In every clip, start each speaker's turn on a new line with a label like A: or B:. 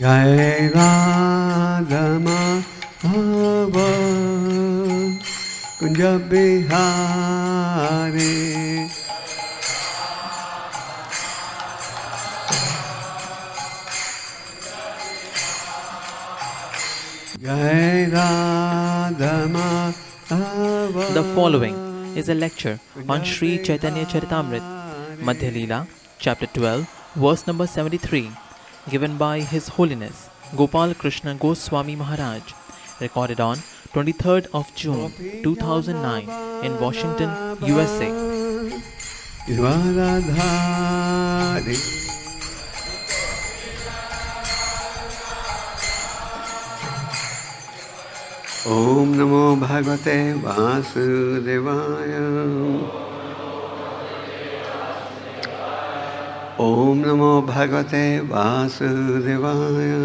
A: Jai Radha Madhava Kunja Bihari Jai Radha Madhava.
B: The following is a lecture on Sri Chaitanya Charitamrita, Madhya Lila, chapter 12, verse number 73, given by His Holiness Gopal Krishna Goswami Maharaj, recorded on 23rd of June 2009 in Washington, USA.
A: Om Namo Bhagavate Vasudevaya. Om Namo Bhagavate Vasudevaya.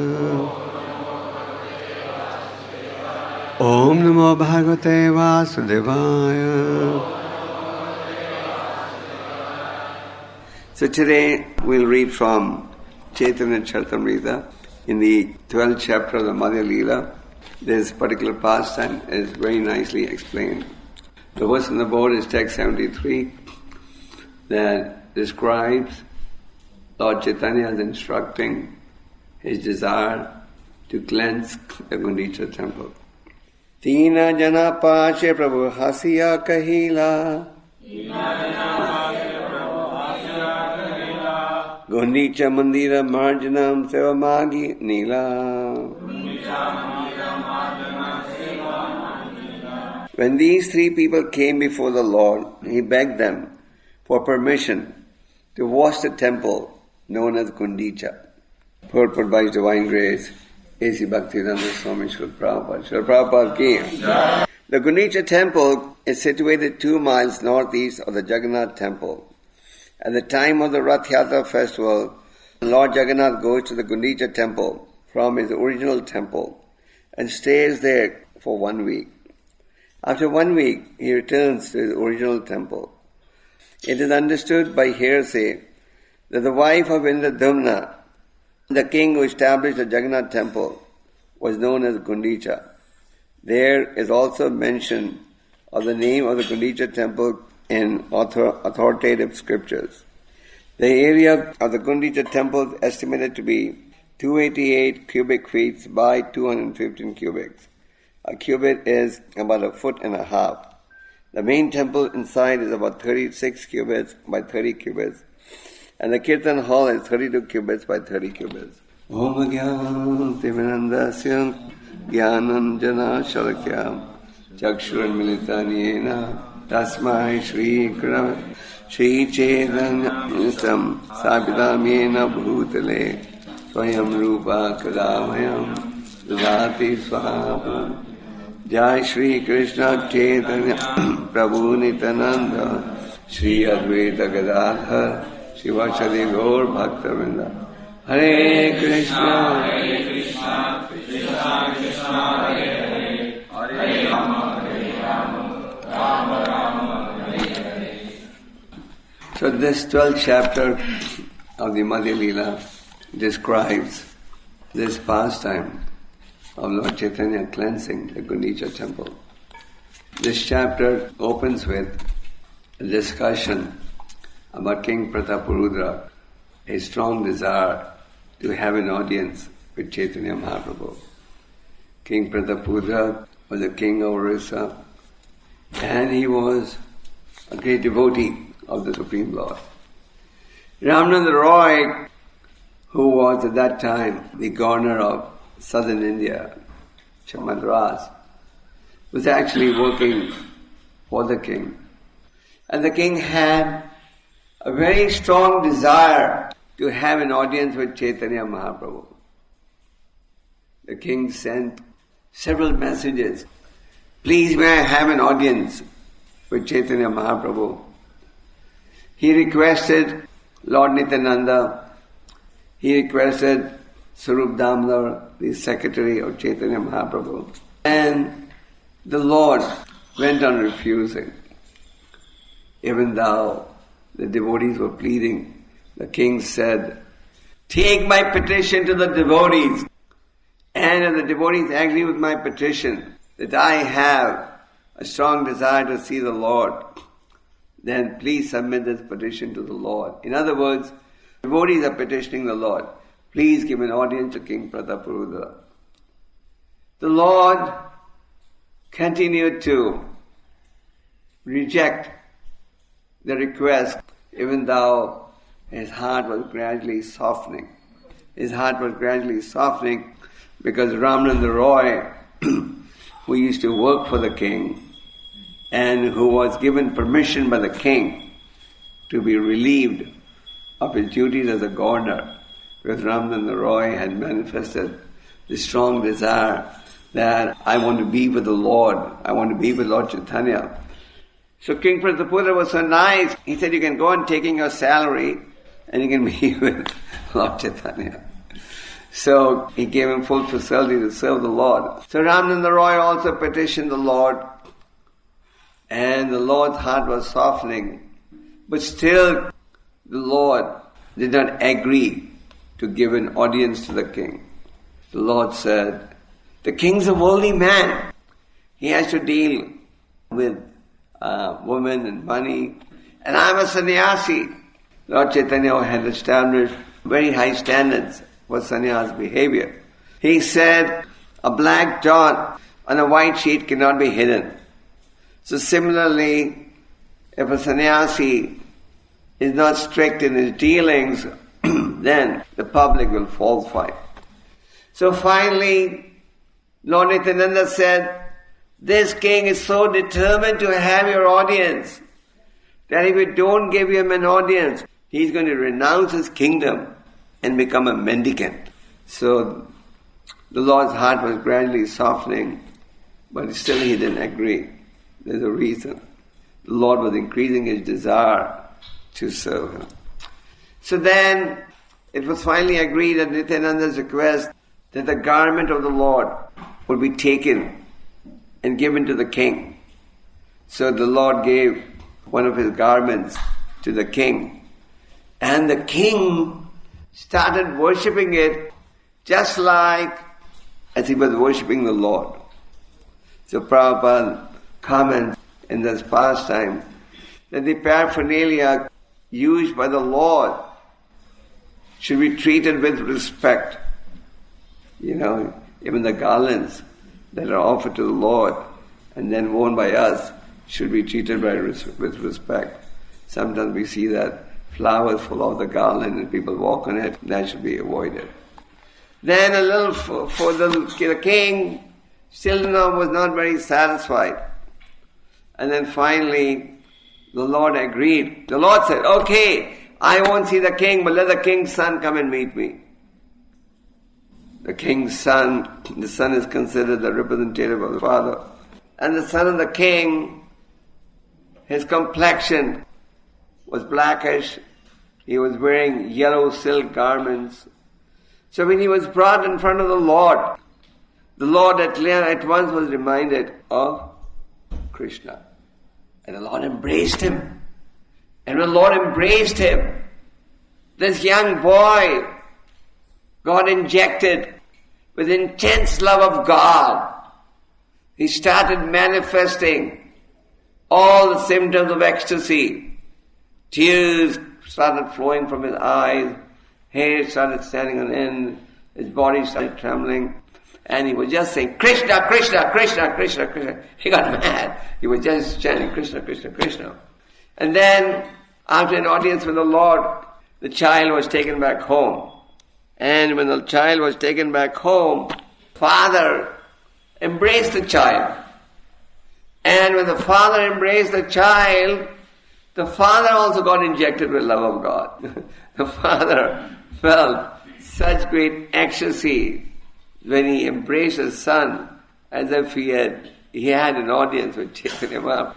A: Om Namo Bhagavate Vasudevaya. So today we'll read from Chaitanya Charitamrita in the 12th chapter of the Madhya Lila. This particular pastime is very nicely explained. The verse on the board is text 73 that describes Lord Chaitanya as instructing his desire to cleanse the Gundica temple. Tina-jana-pāśe prabhu hāsiyā kahila guṇḍicā-mandira-mārjana-sevā māgi nila. When these three people came before the Lord, he begged them for permission to wash the temple known as Gundica. Purport by His Divine Grace, A.C. Bhaktivedanta Swami Srila Prabhupada. Srila Prabhupada ki. The Gundica temple is situated 2 miles northeast of the Jagannātha temple. At the time of the Ratha-yātrā festival, Lord Jagannātha goes to the Gundica temple from his original temple and stays there for 1 week. After 1 week, he returns to his original temple. It is understood by hearsay that the wife of Indradyumna, the king who established the Jagannātha temple, was known as Gundica. There is also mention of the name of the Gundica temple in authoritative scriptures. The area of the Gundica temple is estimated to be 288 cubic feet by 215 cubits. A cubit is about 1.5 feet. The main temple inside is about 36 cubits by 30 cubits. And the kīrtana hall is 32 cubits by 30 cubits. Om Jnana-tīmirandasya gnānanjana-śalakya chakshurmilitanena tasmai Shri Chaitanya-nistam sabhidamena bhutale swayam rupa kadamayam dadati swaha. Jai Shri Krishna Chaitanya Prabhu Nityananda Shri Advaita Gadadhar Shivachari Gaur Bhakta-vrinda. Hare Krishna Krishna Krishna Hare Hare Hare Rama Rama Rama Hare Hare. So this 12th chapter of the Madhya Lila describes this pastime of Lord Chaitanya cleansing the Gundica temple. This chapter opens with a discussion about King Prataparudra, a strong desire to have an audience with Chaitanya Mahaprabhu. King Prataparudra was the king of Orissa, and he was a great devotee of the Supreme Lord. Ramananda Roy, who was at that time the governor of southern India, Madras, was actually working for the king. And the king had a very strong desire to have an audience with Chaitanya Mahaprabhu. The king sent several messages. Please may I have an audience with Chaitanya Mahaprabhu. He requested Lord Nityananda. He requested Sarup Damodar, the secretary of Chaitanya Mahaprabhu. And the Lord went on refusing. Even though the devotees were pleading, the king said, take my petition to the devotees. And if the devotees agree with my petition, that I have a strong desire to see the Lord, then please submit this petition to the Lord. In other words, devotees are petitioning the Lord. Please give an audience to King Pratapurudra. The Lord continued to reject the request, even though his heart was gradually softening. His heart was gradually softening because Ramananda Roy, who used to work for the king and who was given permission by the king to be relieved of his duties as a governor, because Ramananda Roy had manifested this strong desire that I want to be with the Lord, I want to be with Lord Chaitanya. So King Pratapurudra was so nice, he said, you can go on taking your salary and you can be with Lord Chaitanya. So he gave him full facility to serve the Lord. So Ramananda Roy also petitioned the Lord, and the Lord's heart was softening. But still the Lord did not agree to give an audience to the king. The Lord said, the king's a worldly man. He has to deal with women and money. And I'm a sannyasi. Lord Chaitanya had established very high standards for sannyas behavior. He said, a black dot on a white sheet cannot be hidden. So similarly, if a sannyasi is not strict in his dealings, then the public will falsify. So finally, Lord Nityananda said, this king is so determined to have your audience that if you don't give him an audience, he's going to renounce his kingdom and become a mendicant. So the Lord's heart was gradually softening, but still he didn't agree. There's a reason. The Lord was increasing his desire to serve him. So then it was finally agreed at Nityananda's request that the garment of the Lord would be taken and given to the king. So the Lord gave one of his garments to the king. And the king started worshipping it just like as he was worshipping the Lord. So Prabhupada comments in this pastime that the paraphernalia used by the Lord should be treated with respect. Even the garlands that are offered to the Lord and then worn by us should be treated with respect. Sometimes we see that flowers fall off the garland and people walk on it. That should be avoided. Then a little further, the king still was not very satisfied. And then finally, the Lord agreed. The Lord said, okay, I won't see the king, but let the king's son come and meet me. The king's son, the son is considered the representative of the father. And the son of the king, his complexion was blackish. He was wearing yellow silk garments. So when he was brought in front of the Lord at once was reminded of Krishna. And the Lord embraced him. And when the Lord embraced him, this young boy got injected with intense love of God. He started manifesting all the symptoms of ecstasy. Tears started flowing from his eyes, hair started standing on end, his body started trembling, and he was just saying, Krishna, Krishna, Krishna, Krishna, Krishna. He got mad. He was just chanting Krishna, Krishna, Krishna. And then, after an audience with the Lord, the child was taken back home. And when the child was taken back home, father embraced the child. And when the father embraced the child, the father also got injected with love of God. The father felt such great ecstasy when he embraced his son, as if he had an audience which taken him up.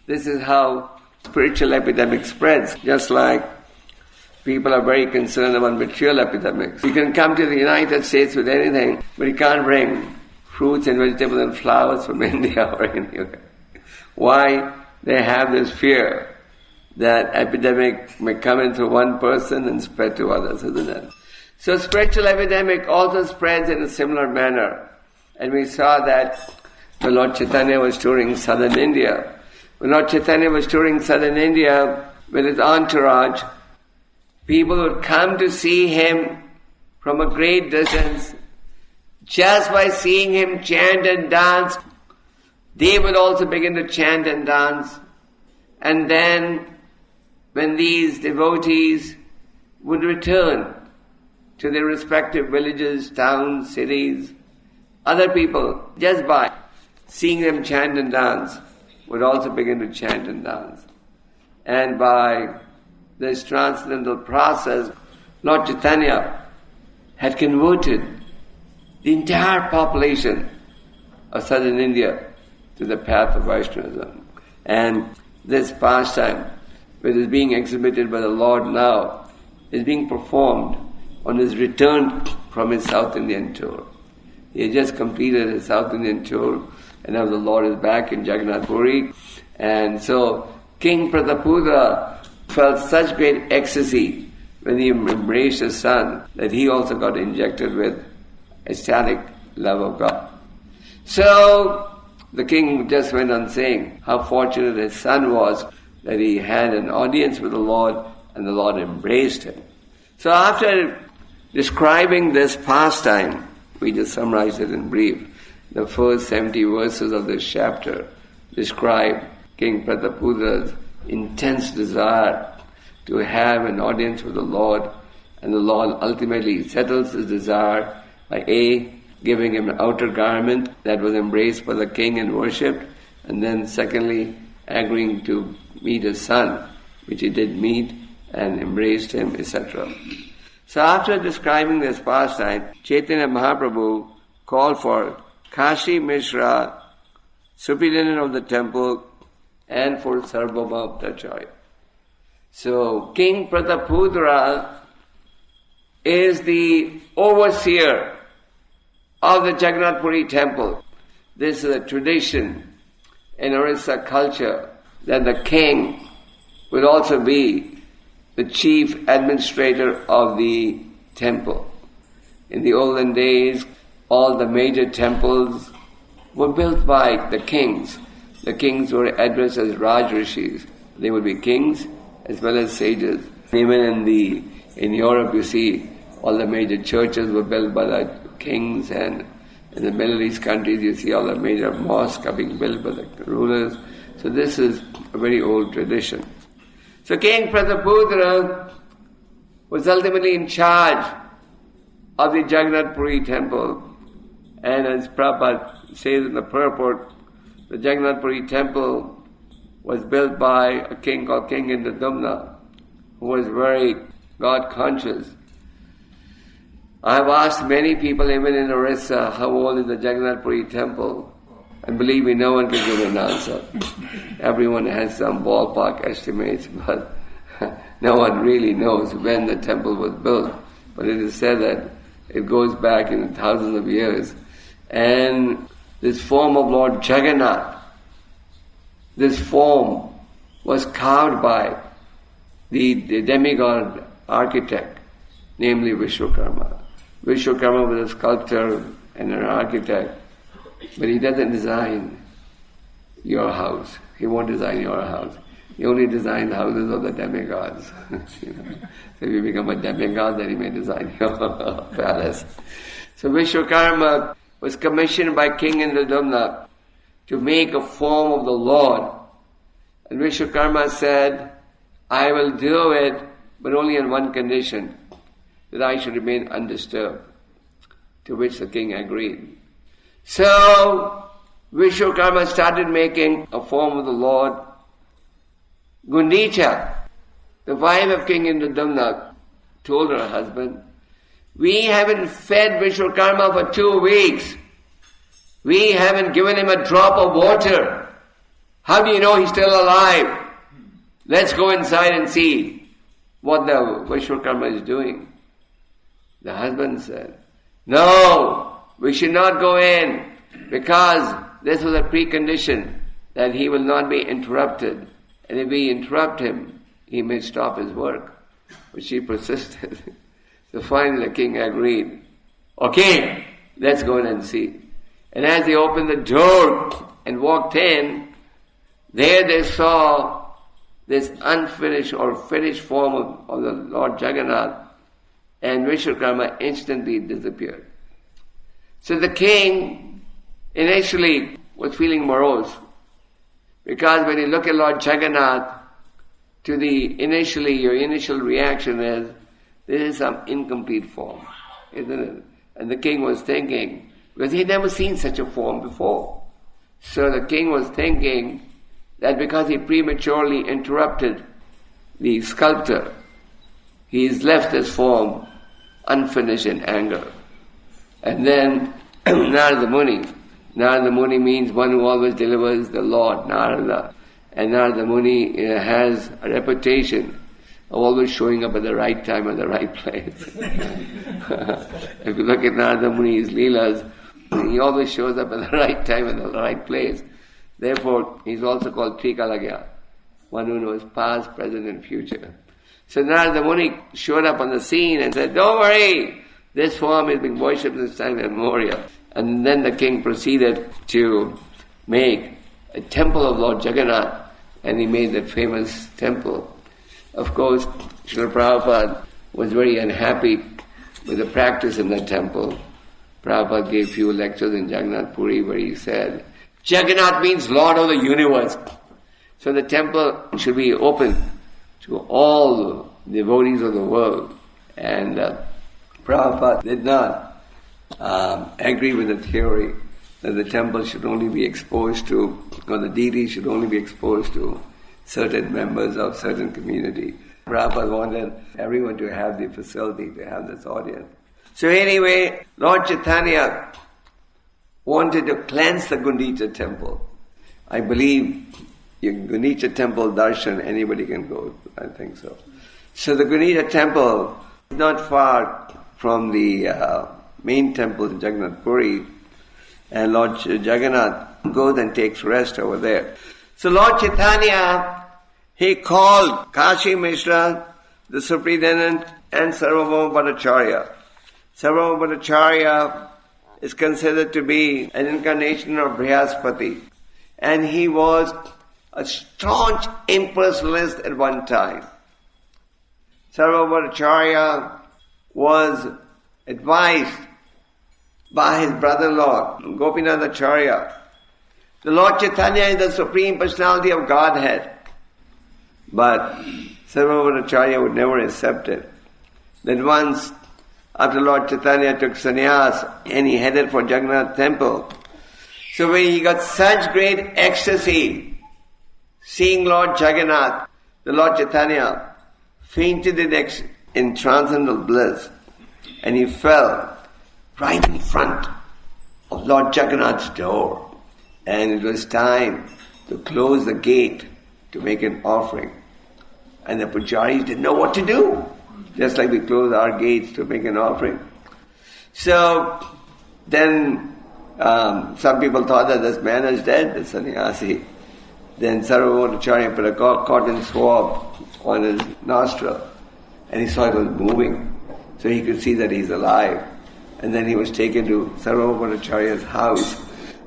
A: This is how spiritual epidemic spreads, just like people are very concerned about material epidemics. You can come to the United States with anything, but you can't bring fruits and vegetables and flowers from India or anywhere. Why? They have this fear that epidemic may come in through one person and spread to others, isn't it? So spiritual epidemic also spreads in a similar manner. And we saw that the Lord Chaitanya was touring southern India. When Lord Chaitanya was touring southern India with his entourage, people would come to see him from a great distance. Just by seeing him chant and dance, they would also begin to chant and dance. And then, when these devotees would return to their respective villages, towns, cities, other people, just by seeing them chant and dance, would also begin to chant and dance. And by this transcendental process, Lord Chaitanya had converted the entire population of southern India to the path of Vaishnavism. And this pastime, which is being exhibited by the Lord now, is being performed on his return from his South Indian tour. He had just completed his South Indian tour, and now the Lord is back in Jagannath Puri. And so King Prataputra felt such great ecstasy when he embraced his son that he also got injected with ecstatic love of God. So the king just went on saying how fortunate his son was that he had an audience with the Lord and the Lord embraced him. So after describing this pastime, we just summarized it in brief. The first 70 verses of this chapter describe King Prataputra's intense desire to have an audience with the Lord, and the Lord ultimately settles his desire by giving him an outer garment that was embraced by the king and worshipped, and then secondly, agreeing to meet his son, which he did meet and embraced him, etc. So after describing this pastime, Chaitanya Mahaprabhu called for Kashi Mishra, superintendent of the temple, and for Sarvabhauma Bhattacharya. So King Prataputra is the overseer of the Jagannath Puri temple. This is a tradition in Orissa culture that the king would also be the chief administrator of the temple. In the olden days, all the major temples were built by the kings. The kings were addressed as Rajrishis. They would be kings as well as sages. Even in Europe, you see, all the major churches were built by the kings, and in the Middle East countries, you see all the major mosques are being built by the rulers. So this is a very old tradition. So King Prataputra was ultimately in charge of the Jagannath Puri temple. And as Prabhupada says in the Purport, the Jagannath Puri temple was built by a king called King Indradyumna, who was very God-conscious. I have asked many people, even in Orissa, how old is the Jagannath Puri temple? And believe me, no one can give an answer. Everyone has some ballpark estimates, but no one really knows when the temple was built. But it is said that it goes back in thousands of years. And this form of Lord Jagannath, this form was carved by the demigod architect, namely Vishwakarma. Vishwakarma was a sculptor and an architect, but he doesn't design your house. He won't design your house. He only designs houses of the demigods. So if you become a demigod, then he may design your palace. So Vishwakarma was commissioned by King Indradyumna to make a form of the Lord. And Vishwakarma said, I will do it, but only on one condition, that I should remain undisturbed. To which the king agreed. So Vishwakarma started making a form of the Lord. Gundica, the wife of King Indradyumna, told her husband, we haven't fed Vishwakarma for 2 weeks. We haven't given him a drop of water. How do you know he's still alive? Let's go inside and see what the Vishwakarma is doing. The husband said, no, we should not go in, because this was a precondition that he will not be interrupted. And if we interrupt him, he may stop his work. But she persisted. So finally the king agreed. Okay, let's go in and see. And as they opened the door and walked in, there they saw this unfinished or finished form of the Lord Jagannātha, and Vishwakarma instantly disappeared. So the king initially was feeling morose, because when you look at Lord Jagannātha, your initial reaction is, this is some incomplete form, isn't it? And the king was thinking, because he had never seen such a form before. So the king was thinking that because he prematurely interrupted the sculptor, he's left this form unfinished in anger. And then Narada Muni means one who always delivers the Lord, Narada. And Narada Muni has a reputation of always showing up at the right time at the right place. If you look at Narada Muni's leelas, he always shows up at the right time at the right place. Therefore, he's also called Trikalagya, one who knows past, present and future. So Narada Muni showed up on the scene and said, don't worry, this form is being worshipped since time immemorial. And then the king proceeded to make a temple of Lord Jagannātha, and he made that famous temple. Of course, Srila Prabhupada was very unhappy with the practice in that temple. Prabhupada gave few lectures in Jagannath Puri where he said, Jagannath means Lord of the universe. So the temple should be open to all the devotees of the world. And Prabhupada did not agree with the theory that the temple should only be exposed to, or the deity should only be exposed to certain members of certain community. Prabhupada wanted everyone to have the facility to have this audience. So anyway, Lord Chaitanya wanted to cleanse the Gundica temple. I believe Gundica temple darshan, anybody can go, I think so. So the Gundica temple is not far from the main temple in Jagannath Puri, and Lord Jagannath goes and takes rest over there. So Lord Chaitanya, he called Kashi Mishra, the superintendent, and Sarvabhauma Bhattacharya. Sarvabhauma Bhattacharya is considered to be an incarnation of Brihaspati, and he was a staunch impersonalist at one time. Sarvabhauma Bhattacharya was advised by his brother-in-law, Gopinathacharya. The Lord Chaitanya is the Supreme Personality of Godhead. But Sarvabhauma Bhattacharya would never accept it. Then once, after Lord Chaitanya took sannyas and he headed for Jagannath temple, so when he got such great ecstasy seeing Lord Jagannath, the Lord Chaitanya fainted in transcendental bliss, and he fell right in front of Lord Jagannath's door. And it was time to close the gate to make an offering. And the pujaris didn't know what to do, just like we close our gates to make an offering. So then some people thought that this man is dead, the sannyasi. Then Sarvabhauma Bhattacharya put a cotton swab on his nostril, and he saw it was moving, so he could see that he's alive. And then he was taken to Sarvabhauma Bhattacharya's house,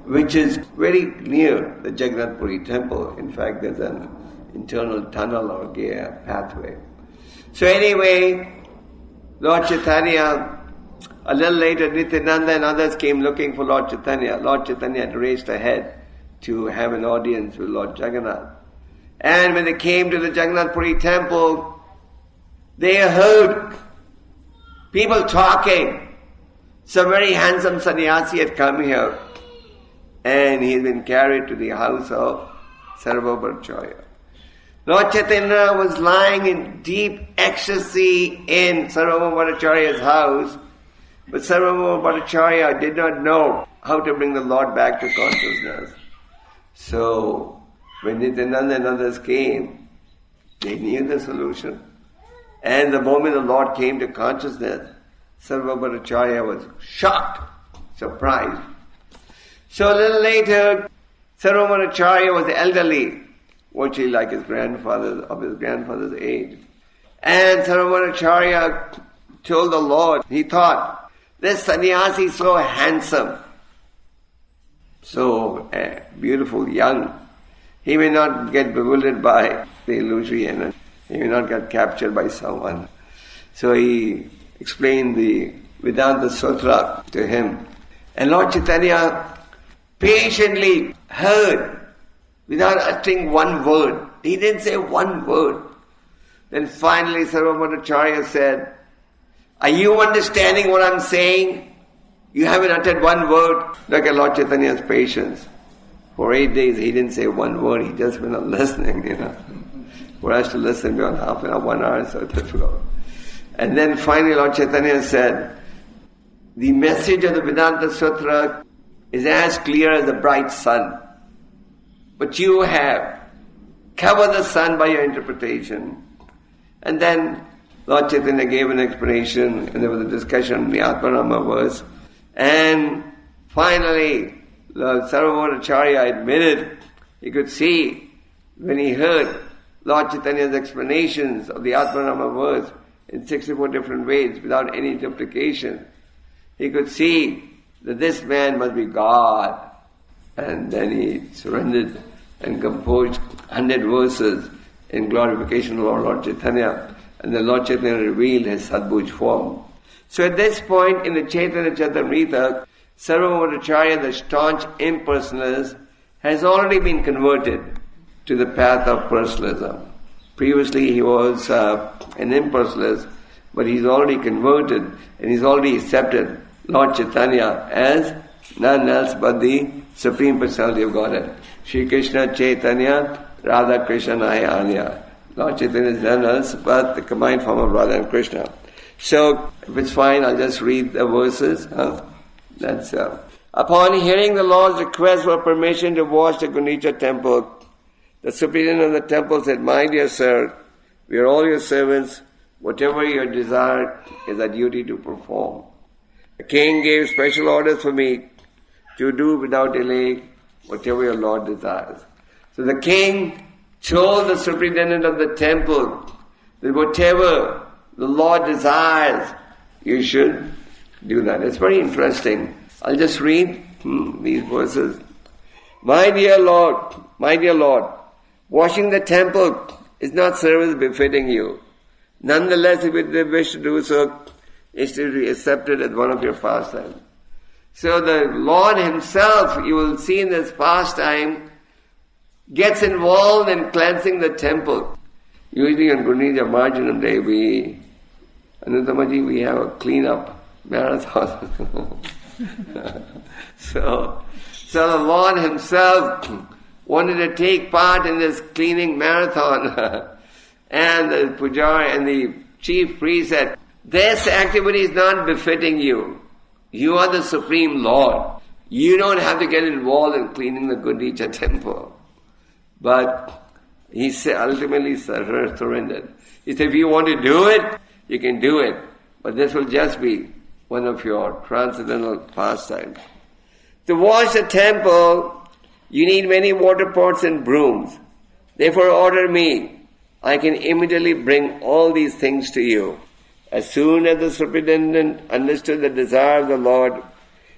A: which is very near the Jagannath Puri temple. In fact, there's an internal tunnel or pathway. So anyway, Lord Chaitanya, a little later, Nityananda and others came looking for Lord Chaitanya. Lord Chaitanya had raised ahead to have an audience with Lord Jagannath. And when they came to the Jagannath Puri temple, they heard people talking. Some very handsome sannyasi had come here, and he had been carried to the house of Sarvabhauma Bhattacharya. Lord Chaitanya was lying in deep ecstasy in Sarvabhauma Bhattacharya's house, but Sarvabhauma Bhattacharya did not know how to bring the Lord back to consciousness. So, when Nityananda and others came, they knew the solution. And the moment the Lord came to consciousness, Sarvabhauma Bhattacharya was shocked, surprised. So a little later, Sarvabhauma Bhattacharya was elderly, virtually like his grandfather's age. And Sarvabhauma Bhattacharya told the Lord, he thought, this sannyasi is so handsome, so beautiful, young. He may not get bewildered by the illusory and he may not get captured by someone. So he explained the Vedanta Sutra to him. And Lord Chaitanya patiently heard without uttering one word. He didn't say one word. Then finally Sarvabhaumacharya said, are you understanding what I'm saying? You haven't uttered one word. Look at Lord Chaitanya's patience. For 8 days he didn't say one word, he just went on listening, For us to listen beyond half an hour, 1 hour, so difficult. And then finally Lord Chaitanya said, the message of the Vedanta Sutra is as clear as the bright sun. But you have covered the sun by your interpretation. And then Lord Chaitanya gave an explanation, and there was a discussion on the Atmarama verse. And finally, Sarvabhaumacharya admitted, he could see when he heard Lord Chaitanya's explanations of the Atmarama verse in 64 different ways without any interpretation. He could see that this man must be God. And then he surrendered and composed 100 verses in glorification of Lord Chaitanya. And then Lord Chaitanya revealed his Sadbhuj form. So at this point in the Chaitanya Charitamrita, Sarvabhaumacharya, the staunch impersonalist, has already been converted to the path of personalism. Previously he was an impersonalist, but he's already converted and he's already accepted Lord Chaitanya as none else but the Supreme Personality of Godhead. Shri Krishna Chaitanya Radha Krishna Nayanya. Lord Chaitanya is none else but the combined form of Radha and Krishna. So, if it's fine, I'll just read the verses. Upon hearing the Lord's request for permission to wash the Gundica temple, the superintendent of the temple said, my dear sir, we are all your servants. Whatever your desire is our duty to perform. The king gave special orders for me to do without delay whatever your Lord desires. So the king told the superintendent of the temple that whatever the Lord desires, you should do that. It's very interesting. I'll just read these verses. My dear Lord, washing the temple is not service befitting you. Nonetheless, if you wish to do so, it should be accepted as one of your pastimes. So the Lord himself, you will see in this pastime, gets involved in cleansing the temple. Usually on guṇḍicā-mandira-mārjana day, we have a clean-up marathon. So the Lord himself wanted to take part in this cleaning marathon. And the pujari and the chief priest said, this activity is not befitting you. You are the Supreme Lord. You don't have to get involved in cleaning the Gundica temple. But he ultimately surrendered. He said, if you want to do it, you can do it. But this will just be one of your transcendental pastimes. To wash the temple, you need many water pots and brooms. Therefore order me. I can immediately bring all these things to you. As soon as the superintendent understood the desire of the Lord,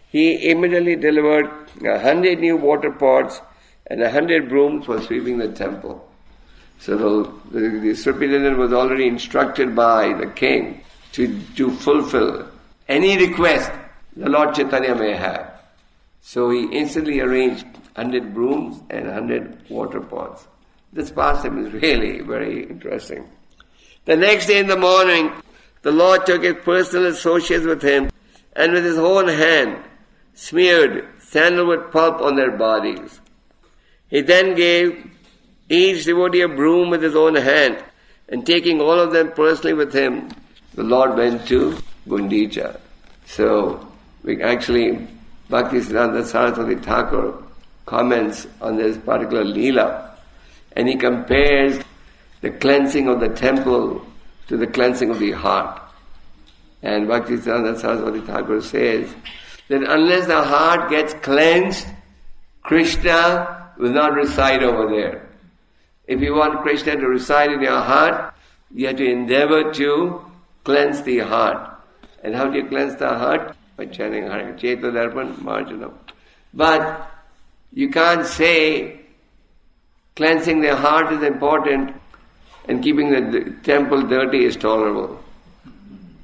A: he immediately delivered 100 new water pots and 100 brooms for sweeping the temple. So the superintendent was already instructed by the king to fulfill any request the Lord Chaitanya may have. So he instantly arranged 100 brooms and 100 water pots. This pastime is really very interesting. The next day in the morning, the Lord took his personal associates with him and with his own hand smeared sandalwood pulp on their bodies. He then gave each devotee a broom with his own hand, and taking all of them personally with him, the Lord went to Gundica. So, Bhaktisiddhanta Saraswati Thakur comments on this particular lila, and he compares the cleansing of the temple to the cleansing of the heart. And Bhaktisiddhanta Saraswati Thakur says that unless the heart gets cleansed, Krishna will not reside over there. If you want Krishna to reside in your heart, you have to endeavor to cleanse the heart. And how do you cleanse the heart? By chanting Hare Chetā-darpan-marjanam. But you can't say cleansing the heart is important and keeping the temple dirty is tolerable.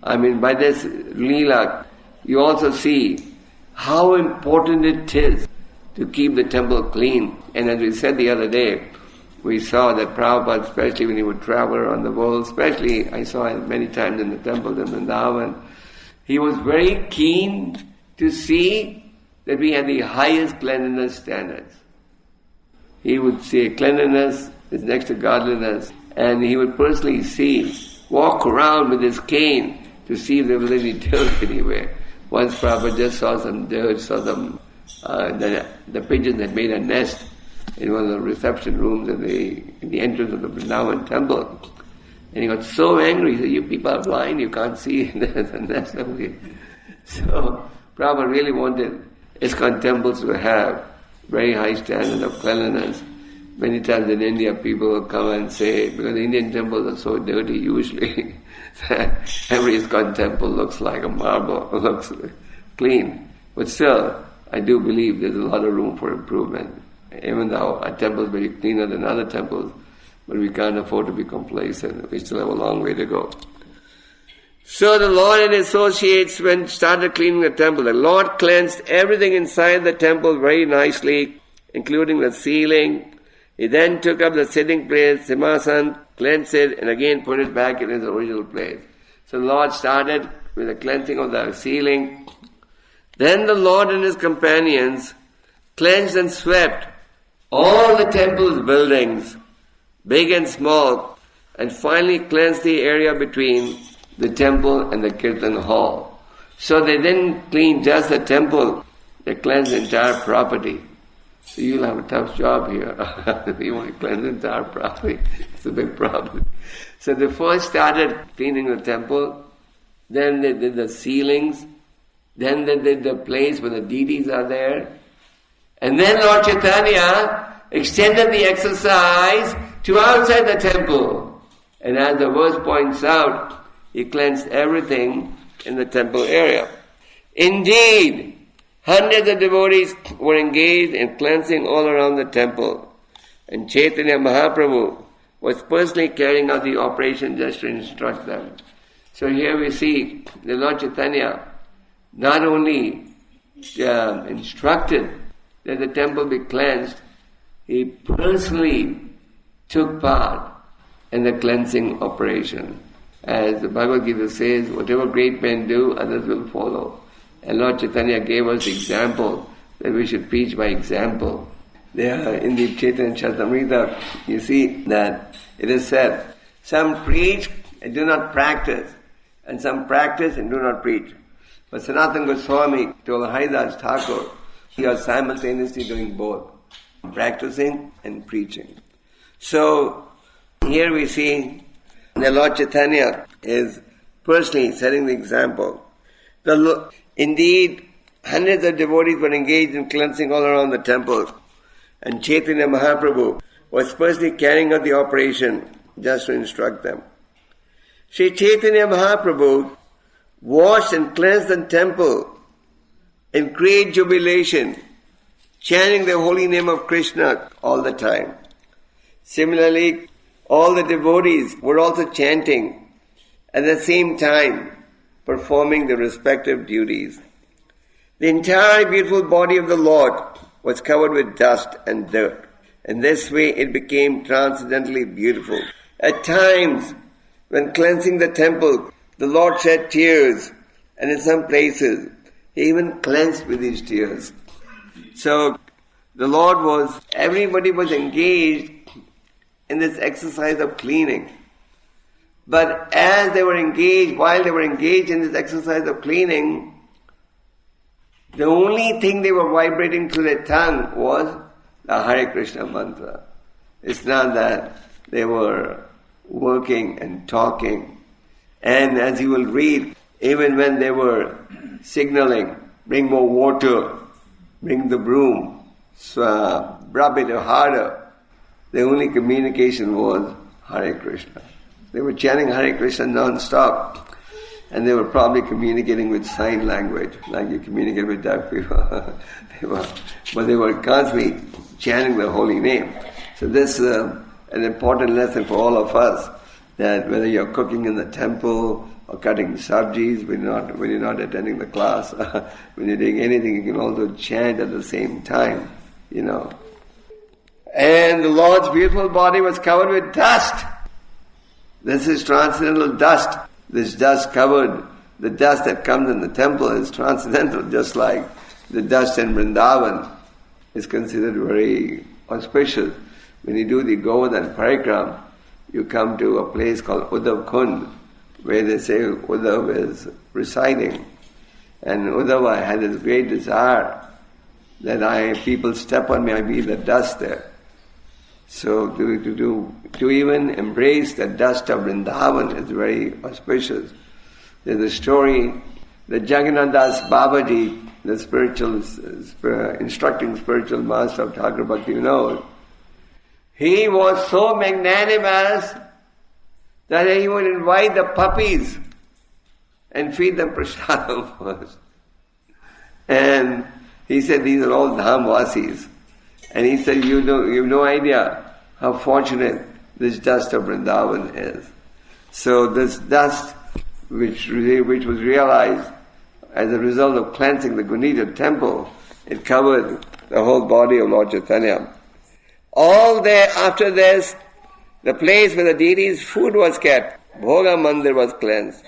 A: I mean, by this lila, you also see how important it is to keep the temple clean. And as we said the other day, we saw that Prabhupada, especially when he would travel around the world, especially I saw him many times in the temples in Vrindavan, he was very keen to see that we had the highest cleanliness standards. He would say cleanliness is next to godliness, and he would personally walk around with his cane to see if there was any dirt anywhere. Once Prabhupada just saw some dirt, saw some, the pigeons had made a nest in one of the reception rooms in the entrance of the Vrindavan temple. And he got so angry, he said, "You people are blind, you can't see, there's a nest over here." So Prabhupada really wanted ISKCON temples to have very high standard of cleanliness. Many times in India people will come and say, because the Indian temples are so dirty usually, that every ISKCON temple looks like a marble, looks clean. But still, I do believe there's a lot of room for improvement. Even though our temple is very cleaner than other temples, but we can't afford to be complacent. We still have a long way to go. So the Lord and His associates started cleaning the temple. The Lord cleansed everything inside the temple very nicely, including the ceiling. He then took up the sitting place, Simhasan, cleansed it, and again put it back in its original place. So the Lord started with the cleansing of the ceiling. Then the Lord and His companions cleansed and swept all the temple's buildings, big and small, and finally cleansed the area between the temple and the kirtan hall. So they didn't clean just the temple, they cleansed the entire property. So you'll have a tough job here. You want to cleanse the entire property. It's a big problem. So they first started cleaning the temple, then they did the ceilings, then they did the place where the deities are there, and then Lord Chaitanya extended the exercise to outside the temple. And as the verse points out, He cleansed everything in the temple area. Indeed, hundreds of devotees were engaged in cleansing all around the temple. And Chaitanya Mahaprabhu was personally carrying out the operation just to instruct them. So here we see the Lord Chaitanya not only instructed that the temple be cleansed, He personally took part in the cleansing operation. As the Bhagavad Gita says, whatever great men do, others will follow. And Lord Chaitanya gave us example that we should preach by example. There in the Chaitanya Charitamrita, you see that it is said, some preach and do not practice, and some practice and do not preach. But Sanatana Goswami told Haridas Thakur, he was simultaneously doing both, practicing and preaching. So here we see the Lord Chaitanya is personally setting the example. Indeed, hundreds of devotees were engaged in cleansing all around the temple, and Chaitanya Mahaprabhu was personally carrying out the operation just to instruct them. Sri Chaitanya Mahaprabhu washed and cleansed the temple in great jubilation, chanting the holy name of Krishna all the time. Similarly, all the devotees were also chanting at the same time, performing their respective duties. The entire beautiful body of the Lord was covered with dust and dirt. In this way it became transcendently beautiful. At times, when cleansing the temple, the Lord shed tears, and in some places, He even cleansed with these tears. So, everybody was engaged in this exercise of cleaning. But while they were engaged in this exercise of cleaning, the only thing they were vibrating through their tongue was the Hare Krishna mantra. It's not that they were working and talking. And as you will read, even when they were signaling, bring more water, bring the broom, rub it harder, the only communication was Hare Krishna. They were chanting Hare Krishna non-stop. And they were probably communicating with sign language, like you communicate with deaf people. But they were constantly chanting the holy name. So this is an important lesson for all of us, that whether you're cooking in the temple or cutting sabjis, when you're not attending the class, when you're doing anything, you can also chant at the same time, And the Lord's beautiful body was covered with dust. This is transcendental dust. This dust covered, the dust that comes in the temple is transcendental, just like the dust in Vrindavan is considered very auspicious. When you do the Govardhan Parikram, you come to a place called Uddhav Kund, where they say Uddhav is residing. And Uddhava had this great desire that people step on me, I be the dust there. So to even embrace the dust of Vrindavan is very auspicious. There's a story that Jagannātha's Babaji, the instructing spiritual master of Thakur Bhakti Vinod, he was so magnanimous that he would invite the puppies and feed them prasadam first. And he said, these are all Dhamvasis. And he said, you have no idea how fortunate this dust of Vrindavan is. So this dust, which was realized as a result of cleansing the Gundica temple, it covered the whole body of Lord Chaitanya. All there after this, the place where the deity's food was kept, Bhoga Mandir was cleansed.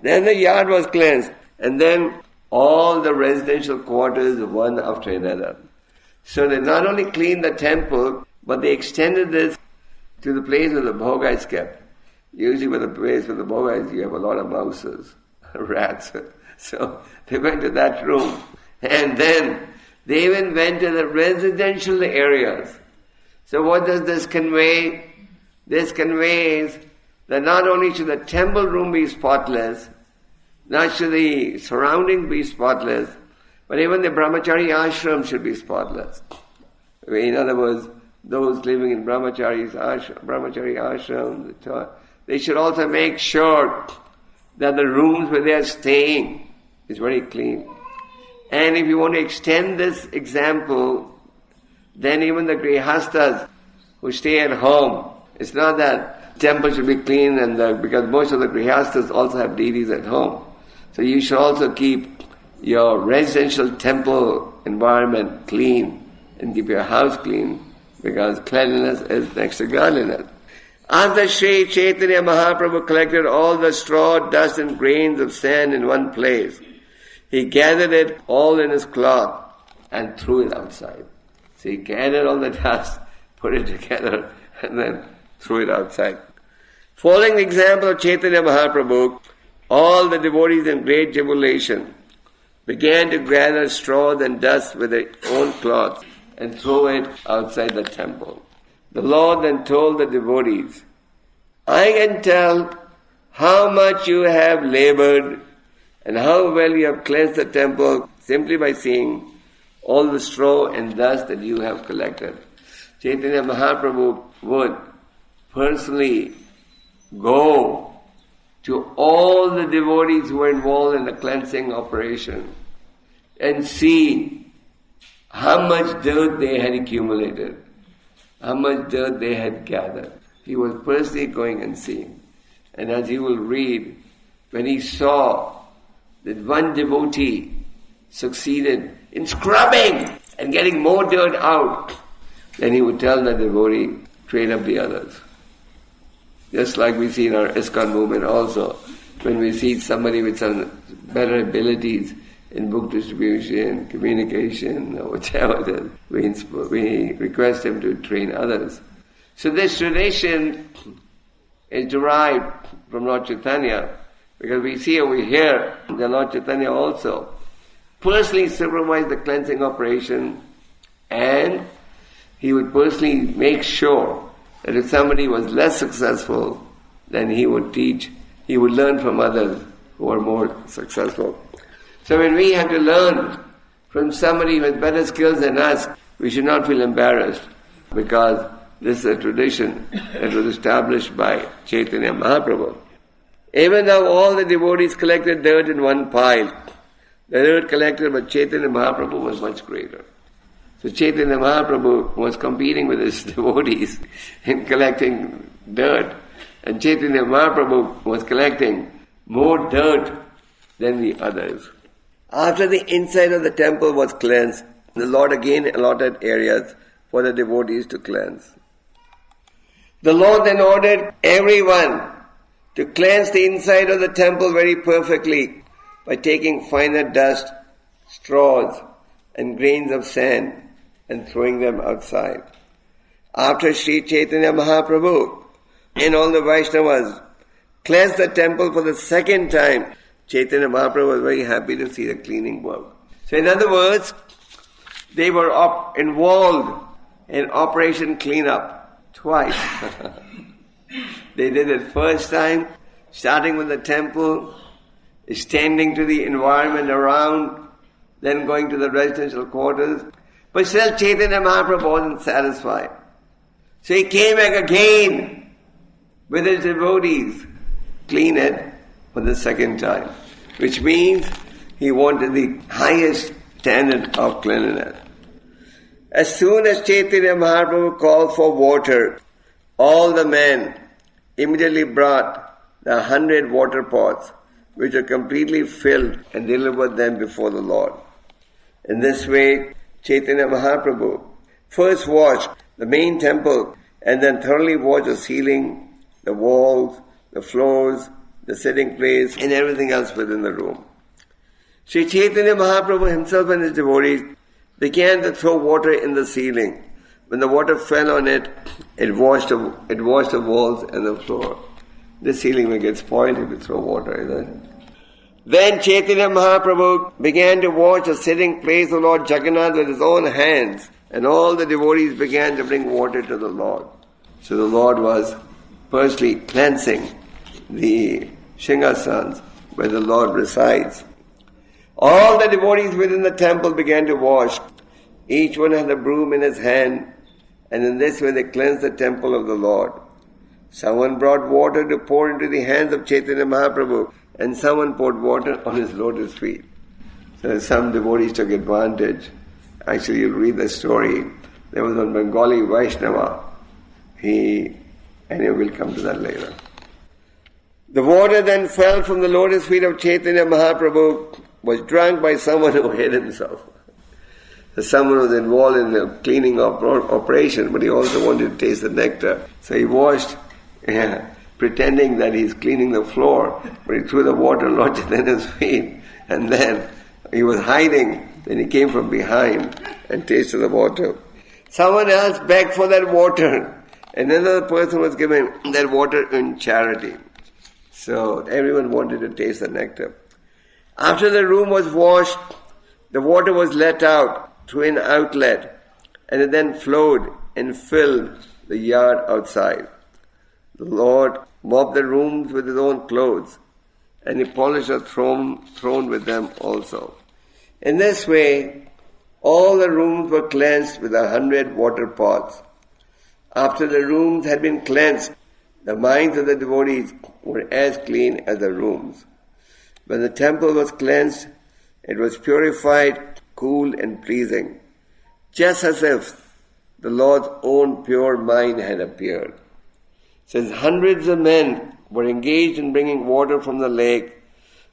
A: Then the yard was cleansed. And then all the residential quarters one after another. So they not only cleaned the temple, but they extended this to the place where the bhoga is kept. Usually with the place where the bhoga is, you have a lot of mouses, rats. So they went to that room. And then they even went to the residential areas. So what does this convey? This conveys that not only should the temple room be spotless, not should the surroundings be spotless, but even the brahmachari ashram should be spotless. In other words, those living in brahmachari ashram, they should also make sure that the rooms where they are staying is very clean. And if you want to extend this example, then even the grihasthas who stay at home, it's not that temple should be clean because most of the grihasthas also have deities at home. So you should also keep your residential temple environment clean and keep your house clean, because cleanliness is next to godliness. After Sri Chaitanya Mahaprabhu collected all the straw, dust and grains of sand in one place, he gathered it all in his cloth and threw it outside. So he gathered all the dust, put it together, and then threw it outside. Following the example of Chaitanya Mahaprabhu, all the devotees in great jubilation began to gather straw and dust with their own cloths and throw it outside the temple. The Lord then told the devotees, I can tell how much you have labored and how well you have cleansed the temple simply by seeing all the straw and dust that you have collected. Chaitanya Mahaprabhu would personally go to all the devotees who were involved in the cleansing operation and see how much dirt they had accumulated, how much dirt they had gathered. He was personally going and seeing. And as you will read, when he saw that one devotee succeeded in scrubbing and getting more dirt out, then he would tell the devotee, train up the others. Just like we see in our ISKCON movement also, when we see somebody with some better abilities in book distribution, communication, or whatever it is, we request him to train others. So this tradition is derived from Lord Chaitanya, because we see over here that Lord Chaitanya also personally supervised the cleansing operation, and he would personally make sure that if somebody was less successful, then he would teach, he would learn from others who are more successful. So when we have to learn from somebody who has better skills than us, we should not feel embarrassed, because this is a tradition that was established by Chaitanya Mahaprabhu. Even now all the devotees collected dirt in one pile. The dirt collected by Chaitanya Mahaprabhu was much greater. So Chaitanya Mahaprabhu was competing with his devotees in collecting dirt. And Chaitanya Mahaprabhu was collecting more dirt than the others. After the inside of the temple was cleansed, the Lord again allotted areas for the devotees to cleanse. The Lord then ordered everyone to cleanse the inside of the temple very perfectly by taking finer dust, straws, and grains of sand and throwing them outside. After Sri Chaitanya Mahaprabhu and all the Vaishnavas cleansed the temple for the second time, Chaitanya Mahaprabhu was very happy to see the cleaning work. So in other words, they were involved in Operation Cleanup twice. They did it first time, starting with the temple, extending to the environment around, then going to the residential quarters. But still Chaitanya Mahaprabhu wasn't satisfied. So he came back again with his devotees, clean it for the second time. Which means he wanted the highest standard of cleanliness. As soon as Chaitanya Mahaprabhu called for water, all the men immediately brought the 100 water pots, which were completely filled, and delivered them before the Lord. In this way, Chaitanya Mahaprabhu first washed the main temple and then thoroughly washed the ceiling, the walls, the floors, the sitting place, and everything else within the room. Sri Chaitanya Mahaprabhu himself and his devotees began to throw water in the ceiling. When the water fell on it, it washed the walls and the floor. The ceiling will get spoiled if you throw water in it. Then Chaitanya Mahaprabhu began to wash the sitting place of Lord Jagannātha with his own hands, and all the devotees began to bring water to the Lord. So the Lord was firstly cleansing the Singhasanas where the Lord resides. All the devotees within the temple began to wash. Each one had a broom in his hand, and in this way they cleansed the temple of the Lord. Someone brought water to pour into the hands of Chaitanya Mahaprabhu, and someone poured water on his lotus feet. So some devotees took advantage. Actually, you'll read the story. There was a Bengali Vaishnava. Anyway, we'll come to that later. The water then fell from the lotus feet of Chaitanya Mahaprabhu, was drunk by someone who hid himself. So someone was involved in the cleaning operation, but he also wanted to taste the nectar. So he washed, pretending that he's cleaning the floor, but he threw the water on Lord Chaitanya's feet, and then he was hiding. Then he came from behind and tasted the water. Someone else begged for that water, and another person was given that water in charity. So everyone wanted to taste the nectar. After the room was washed, the water was let out through an outlet, and it then flowed and filled the yard outside. The Lord mopped the rooms with his own clothes, and he polished the throne with them also. In this way, all the rooms were cleansed with 100 water pots. After the rooms had been cleansed, the minds of the devotees were as clean as the rooms. When the temple was cleansed, it was purified, cool and pleasing, just as if the Lord's own pure mind had appeared. Since hundreds of men were engaged in bringing water from the lake,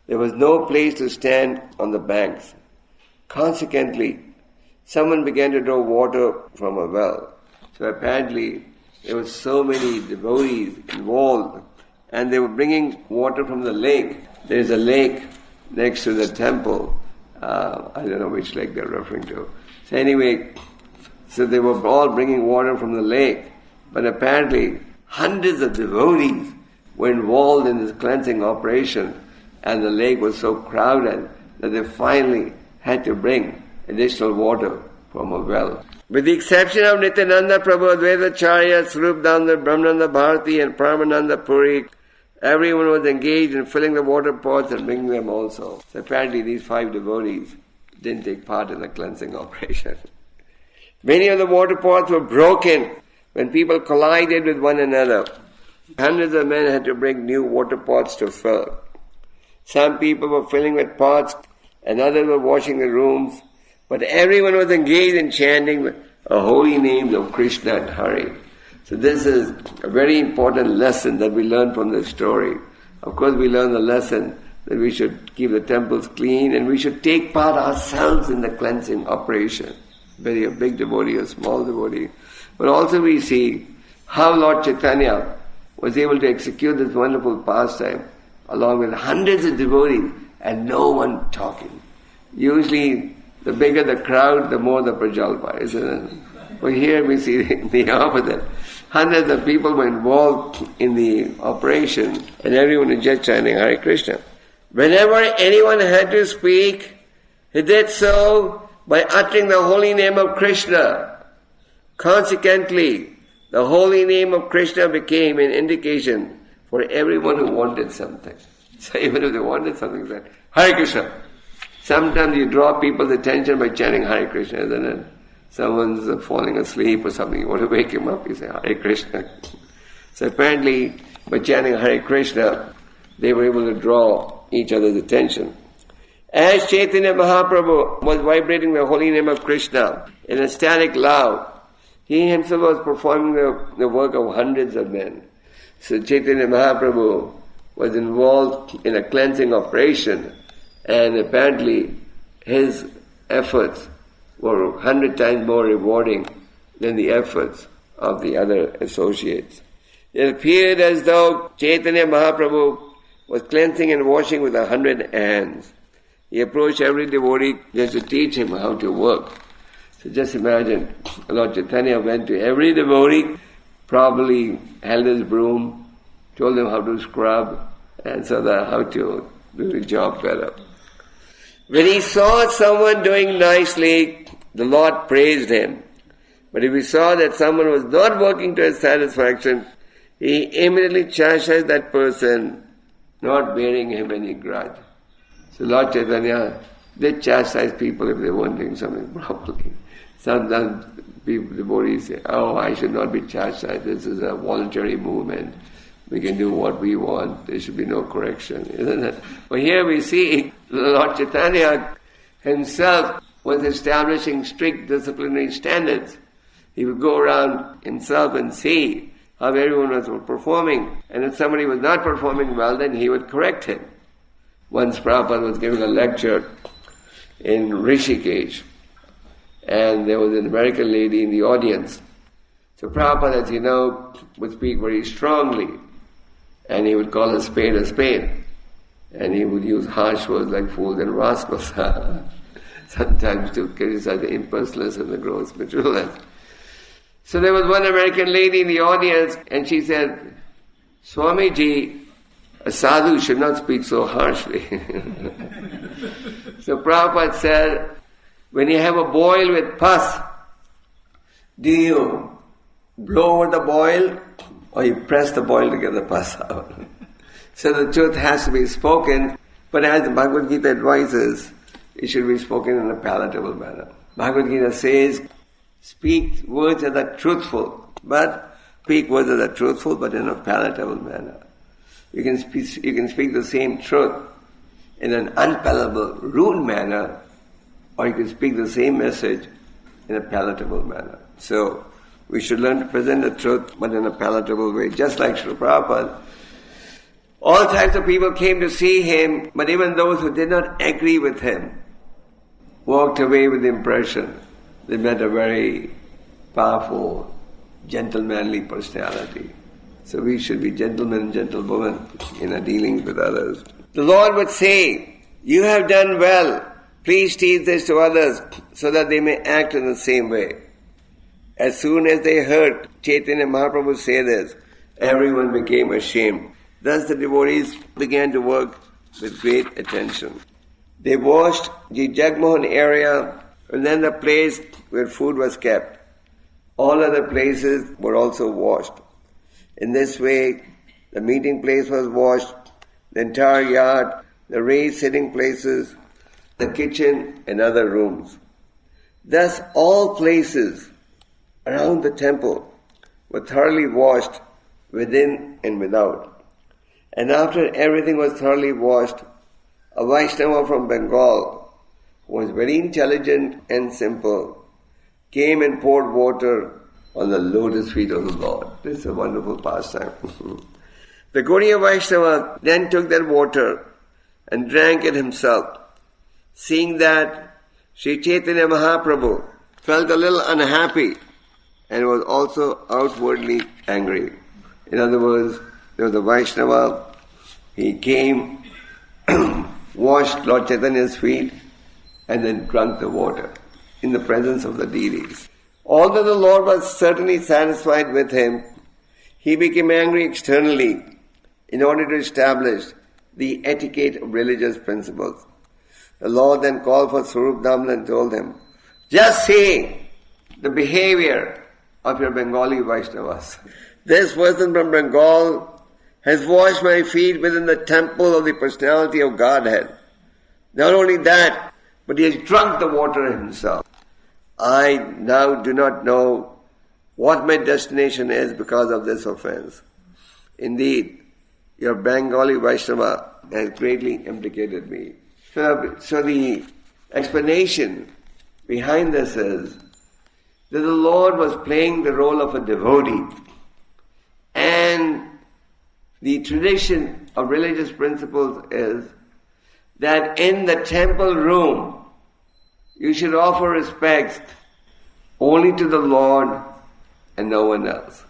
A: there was no place to stand on the banks. Consequently, someone began to draw water from a well. So apparently, there were so many devotees involved, and they were bringing water from the lake. There is a lake next to the temple. I don't know which lake they're referring to. So anyway, so they were all bringing water from the lake, but apparently hundreds of devotees were involved in this cleansing operation, and the lake was so crowded that they finally had to bring additional water from a well. With the exception of Nityananda Prabhu, Advaitacharya, Swarupdanda, Brahmananda Bharati and Paramananda Puri, everyone was engaged in filling the water pots and bringing them also. So apparently these 5 devotees didn't take part in the cleansing operation. Many of the water pots were broken when people collided with one another. Hundreds of men had to bring new water pots to fill. Some people were filling with pots and others were washing the rooms, but everyone was engaged in chanting the holy names of Krishna and Hari. So this is a very important lesson that we learn from this story. Of course we learn the lesson that we should keep the temples clean and we should take part ourselves in the cleansing operation, whether you're a big devotee or small devotee. But also we see how Lord Chaitanya was able to execute this wonderful pastime along with hundreds of devotees and no one talking. Usually the bigger the crowd, the more the prajalpa, isn't it? But here we see the opposite. Hundreds of people were involved in the operation and everyone is just chanting Hare Krishna. Whenever anyone had to speak, he did so by uttering the holy name of Krishna. Consequently, the holy name of Krishna became an indication for everyone who wanted something. So even if they wanted something, they said, Hare Krishna. Sometimes you draw people's attention by chanting Hare Krishna, isn't it? Someone's falling asleep or something, you want to wake him up, you say Hare Krishna. So apparently, by chanting Hare Krishna, they were able to draw each other's attention. As Chaitanya Mahaprabhu was vibrating the holy name of Krishna in ecstatic love, he himself was performing the work of hundreds of men. So Chaitanya Mahaprabhu was involved in a cleansing operation, and apparently his efforts were 100 times more rewarding than the efforts of the other associates. It appeared as though Chaitanya Mahaprabhu was cleansing and washing with 100 hands. He approached every devotee just to teach him how to work. So just imagine, Lord Chaitanya went to every devotee, probably held his broom, told them how to scrub, and so that how to do the job better. When he saw someone doing nicely, the Lord praised him. But if he saw that someone was not working to his satisfaction, he immediately chastised that person, not bearing him any grudge. So Lord Chaitanya did chastise people if they weren't doing something properly. Sometimes people, devotees say, oh, I should not be chastised. This is a voluntary movement. We can do what we want. There should be no correction, isn't it? But here we see Lord Chaitanya himself was establishing strict disciplinary standards. He would go around himself and see how everyone was performing. And if somebody was not performing well, then he would correct him. Once Prabhupada was giving a lecture in Rishikesh, and there was an American lady in the audience. So Prabhupada, as you know, would speak very strongly, and he would call a spade, and he would use harsh words like fools and rascals, sometimes to criticize the impersonalists and the gross materialists. So there was one American lady in the audience, and she said, Swamiji, a sadhu should not speak so harshly. So Prabhupada said, when you have a boil with pus, do you blow over the boil or you press the boil to get the pus out? So the truth has to be spoken, but as the Bhagavad Gita advises, it should be spoken in a palatable manner. Bhagavad Gita says, speak words that are truthful, but speak words that are truthful but in a palatable manner. You can speak the same truth in an unpalatable, rude manner, or you can speak the same message in a palatable manner. So, we should learn to present the truth, but in a palatable way, just like Srila Prabhupada. All types of people came to see him, but even those who did not agree with him walked away with the impression they met a very powerful, gentlemanly personality. So we should be gentlemen and gentlewomen in our dealings with others. The Lord would say, you have done well. Please teach this to others so that they may act in the same way. As soon as they heard Chaitanya Mahaprabhu say this, everyone became ashamed. Thus the devotees began to work with great attention. They washed the Jagmohan area and then the place where food was kept. All other places were also washed. In this way, the meeting place was washed, the entire yard, the raised sitting places, the kitchen and other rooms. Thus all places around the temple were thoroughly washed within and without. And after everything was thoroughly washed, a Vaishnava from Bengal, who was very intelligent and simple, came and poured water on the lotus feet of the Lord. This is a wonderful pastime. The Gaudiya Vaishnava then took that water and drank it himself. Seeing that, Sri Chaitanya Mahaprabhu felt a little unhappy and was also outwardly angry. In other words, there was a Vaishnava, he came, washed Lord Chaitanya's feet, and then drank the water in the presence of the deities. Although the Lord was certainly satisfied with him, he became angry externally in order to establish the etiquette of religious principles. The Lord then called for Swarup-Damla and told him, just see the behavior of your Bengali Vaishnavas. This person from Bengal has washed my feet within the temple of the personality of Godhead. Not only that, but he has drunk the water himself. I now do not know what my destination is because of this offense. Indeed, your Bengali Vaishnava has greatly implicated me. So the explanation behind this is that the Lord was playing the role of a devotee, and the tradition of religious principles is that in the temple room you should offer respects only to the Lord and no one else.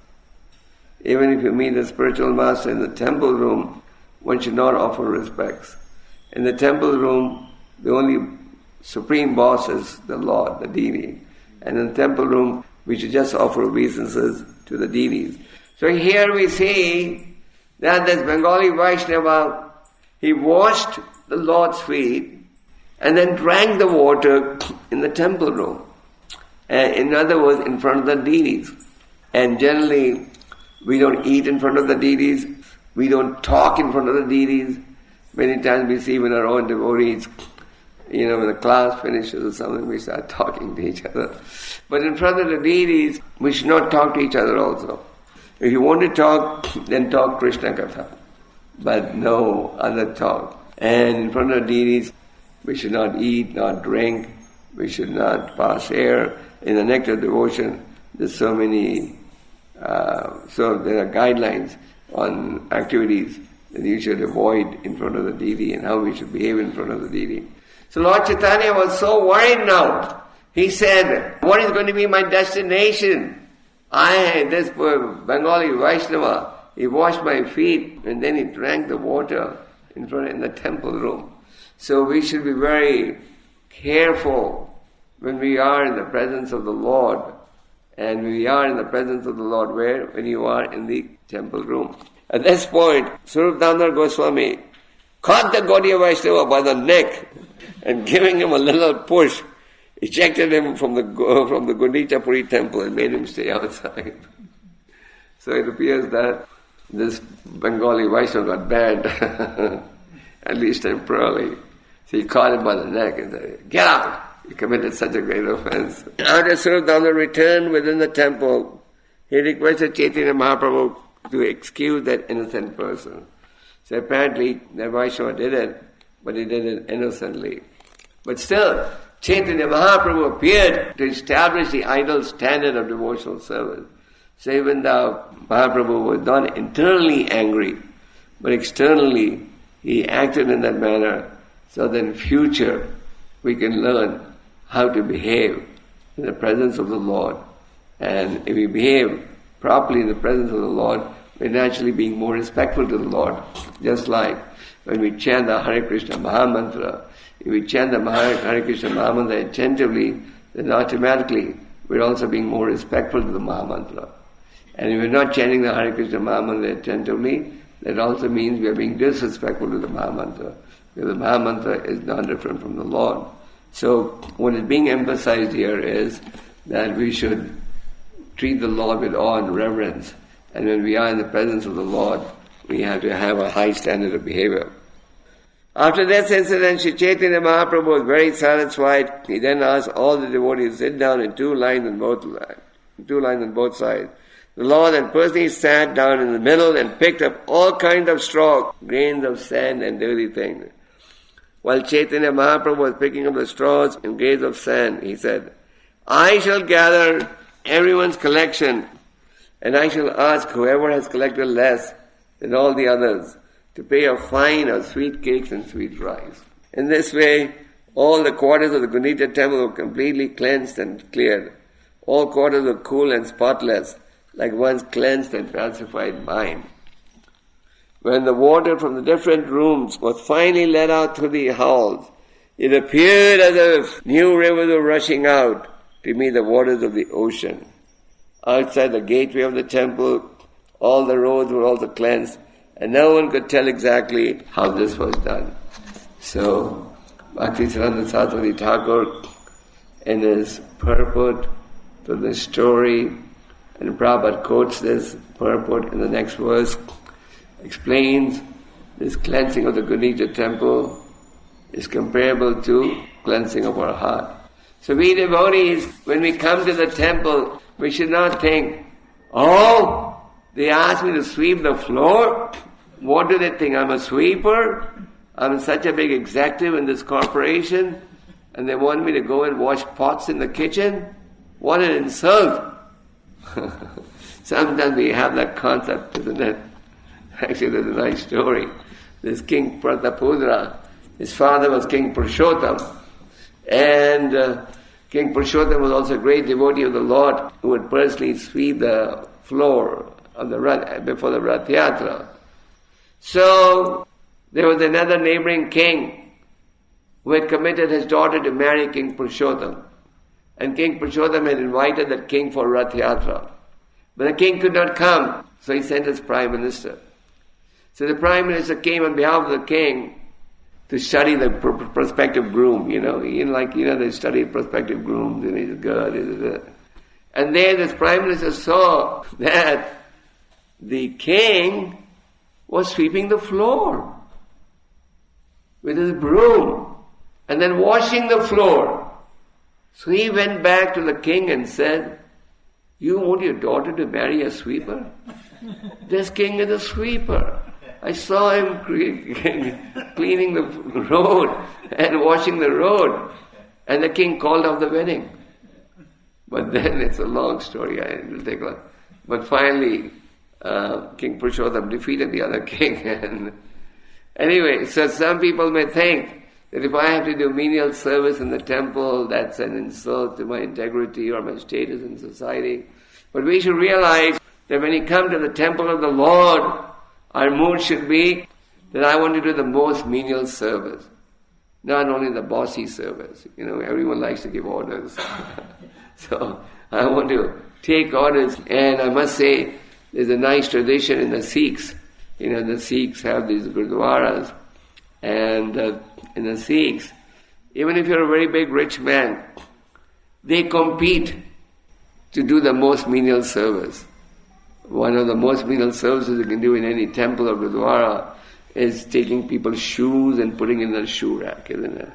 A: Even if you meet a spiritual master in the temple room, one should not offer respects. In the temple room, the only supreme boss is the Lord, the deity. And in the temple room, we should just offer obeisances to the deities. So here we see that this Bengali Vaishnava, he washed the Lord's feet and then drank the water in the temple room. In other words, in front of the deities. And generally, we don't eat in front of the deities. We don't talk in front of the deities. Many times we see even our own devotees, when the class finishes or something, we start talking to each other. But in front of the deities, we should not talk to each other also. If you want to talk, then talk Krishna Katha, but no other talk. And in front of the deities, we should not eat, not drink, we should not pass air. In the nectar of devotion, there's so many, so there are guidelines on activities that you should avoid in front of the deity and how we should behave in front of the deity. So Lord Chaitanya was so worried now. He said, what is going to be my destination? This Bengali Vaishnava, he washed my feet and then he drank the water in the temple room. So we should be very careful when we are in the presence of the Lord. And we are in the presence of the Lord where? When you are in the temple room. At this point, Swarup-Damodar Goswami caught the Gaudiya Vaishnava by the neck and giving him a little push, ejected him from the Gundica temple and made him stay outside. So it appears that this Bengali Vaishnava got banned, at least temporarily. So he caught him by the neck and said, get out! You committed such a great offense. After Swarup-Damodar returned within the temple, he requested Chaitanya Mahaprabhu to excuse that innocent person. So apparently the Vaishnava did it, but he did it innocently. But still, Chaitanya Mahaprabhu appeared to establish the ideal standard of devotional service. So even though Mahaprabhu was not internally angry, but externally he acted in that manner so that in future we can learn how to behave in the presence of the Lord. And if we behave properly in the presence of the Lord, we're naturally being more respectful to the Lord. Just like when we chant the Hare Krishna Mahamantra, if we chant the Hare Krishna Mahamantra attentively, then automatically we're also being more respectful to the Mahamantra. And if we're not chanting the Hare Krishna Mahamantra attentively, that also means we are being disrespectful to the Mahamantra. Because the Mahamantra is not different from the Lord. So what is being emphasized here is that we should treat the Lord with awe and reverence. And when we are in the presence of the Lord, we have to have a high standard of behavior. After this incident, Sri Chaitanya Mahaprabhu was very satisfied. He then asked all the devotees to sit down in two lines on both sides. The Lord then personally sat down in the middle and picked up all kinds of straw, grains of sand and dirty things. While Chaitanya Mahaprabhu was picking up the straws and grains of sand, he said, I shall gather everyone's collection, and I shall ask whoever has collected less than all the others to pay a fine of sweet cakes and sweet rice. In this way, all the quarters of the Gundica temple were completely cleansed and cleared. All quarters were cool and spotless, like one's cleansed and pacified mind. When the water from the different rooms was finally let out through the halls, it appeared as if new rivers were rushing out to meet the waters of the ocean. Outside the gateway of the temple, all the roads were also cleansed, and no one could tell exactly how this was done. So, Bhaktisiddhanta Saraswati Thakur, in his purport to this story, and Prabhupada quotes this purport in the next verse, explains this cleansing of the Gundica temple is comparable to cleansing of our heart. So we devotees, when we come to the temple, we should not think, oh, they asked me to sweep the floor. What do they think? I'm a sweeper? I'm such a big executive in this corporation, and they want me to go and wash pots in the kitchen? What an insult! Sometimes we have that concept, isn't it? Actually, there's a nice story. This King Pratapudra, his father was King Purushottam, and King Purushottam was also a great devotee of the Lord who would personally sweep the floor of the before the Ratha-yātrā. So, there was another neighboring king who had committed his daughter to marry King Purushottam. And King Purushottam had invited that king for Ratha-yātrā. But the king could not come, so he sent his prime minister. So the prime minister came on behalf of the king to study the prospective groom, they study prospective grooms, and he's good, And there this prime minister saw that the king was sweeping the floor with his broom and then washing the floor. So he went back to the king and said, you want your daughter to marry a sweeper? This king is a sweeper. I saw him cleaning the road and washing the road. And the king called off the wedding. But then it's a long story. It will take long. But finally, King Purushottam defeated the other king. And anyway, so some people may think that if I have to do menial service in the temple, that's an insult to my integrity or my status in society. But we should realize that when we come to the temple of the Lord, our mood should be that I want to do the most menial service, not only the bossy service. Everyone likes to give orders. So I want to take orders, and I must say there's a nice tradition in the Sikhs. The Sikhs have these gurdwaras, and in the Sikhs, even if you're a very big rich man, they compete to do the most menial service. One of the most menial services you can do in any temple or gurdwara is taking people's shoes and putting in the shoe rack, isn't it?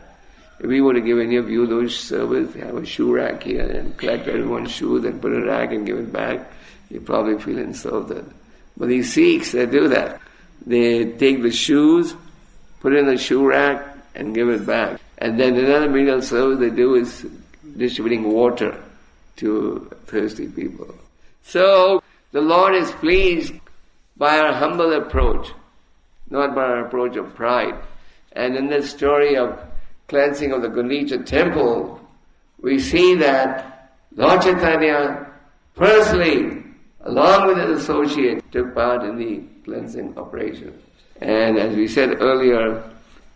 A: If we were to give any of you those service, have a shoe rack here and collect everyone's shoes and put a rack and give it back, you probably feel insulted. But these Sikhs, they do that. They take the shoes, put it in the shoe rack and give it back. And then another menial service they do is distributing water to thirsty people. So, the Lord is pleased by our humble approach, not by our approach of pride. And in this story of cleansing of the Gundica temple, we see that Lord Chaitanya personally, along with his associates, took part in the cleansing operation. And as we said earlier,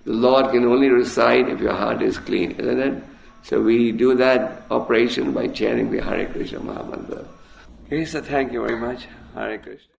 A: the Lord can only reside if your heart is clean, isn't it? So we do that operation by chanting the Hare Krishna Mahamantra. Okay, so thank you very much. Hare Krishna.